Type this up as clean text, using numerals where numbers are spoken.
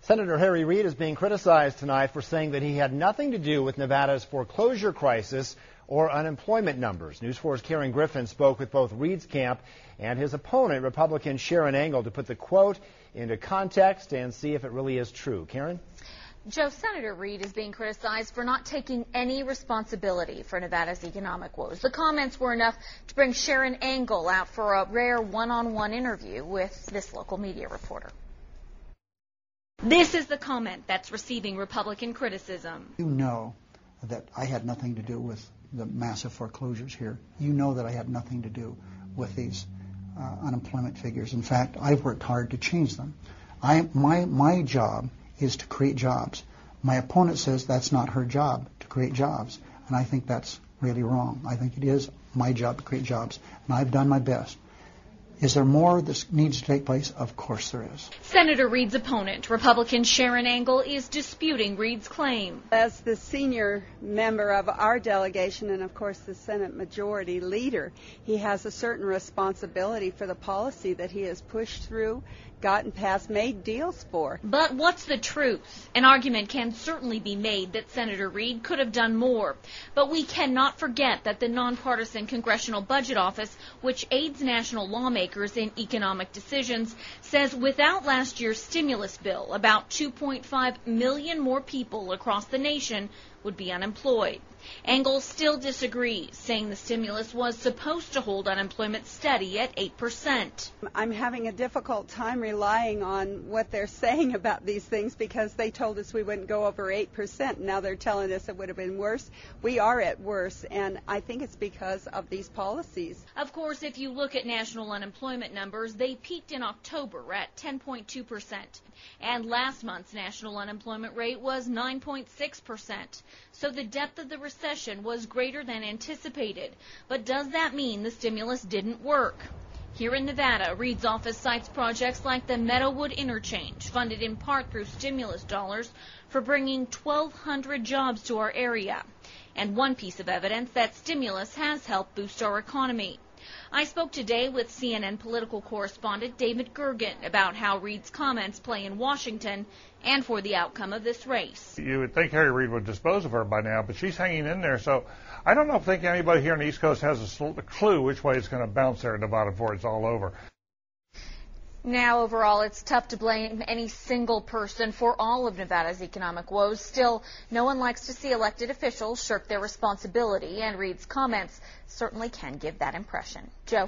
Senator Harry Reid is being criticized tonight for saying that he had nothing to do with Nevada's foreclosure crisis or unemployment numbers. News 4's Karen Griffin spoke with both Reid's camp and his opponent, Republican Sharon Angle, to put the quote into context and see if it really is true. Karen? Joe, Senator Reid is being criticized for not taking any responsibility for Nevada's economic woes. The comments were enough to bring Sharon Angle out for a rare one-on-one interview with this local media reporter. This is the comment that's receiving Republican criticism. You know that I had nothing to do with the massive foreclosures here. You know that I had nothing to do with these unemployment figures. In fact, I've worked hard to change them. My job is to create jobs. My opponent says that's not her job to create jobs, and I think that's really wrong. I think it is my job to create jobs, and I've done my best. Is there more that needs to take place? Of course there is. Senator Reid's opponent, Republican Sharon Angle, is disputing Reid's claim. As the senior member of our delegation and, of course, the Senate Majority Leader, he has a certain responsibility for the policy that he has pushed through, gotten passed, made deals for. But what's the truth? An argument can certainly be made that Senator Reid could have done more. But we cannot forget that the nonpartisan Congressional Budget Office, which aids national lawmakers in economic decisions, says without last year's stimulus bill, about 2.5 million more people across the nation would be unemployed. Angle still disagrees, saying the stimulus was supposed to hold unemployment steady at 8%. I'm having a difficult time relying on what they're saying about these things because they told us we wouldn't go over 8%. Now they're telling us it would have been worse. We are at worse, and I think it's because of these policies. Of course, if you look at national unemployment numbers, they peaked in October at 10.2%. And last month's national unemployment rate was 9.6%. So the depth of the recession was greater than anticipated. But does that mean the stimulus didn't work? Here in Nevada, Reid's office cites projects like the Meadowood Interchange, funded in part through stimulus dollars, for bringing 1,200 jobs to our area. And one piece of evidence that stimulus has helped boost our economy. I spoke today with CNN political correspondent David Gergen about how Reid's comments play in Washington and for the outcome of this race. You would think Harry Reid would dispose of her by now, but she's hanging in there. So I don't think anybody here on the East Coast has a clue which way it's going to bounce there in Nevada before it's all over. Now, overall, it's tough to blame any single person for all of Nevada's economic woes. Still, no one likes to see elected officials shirk their responsibility, and Reid's comments certainly can give that impression. Joe?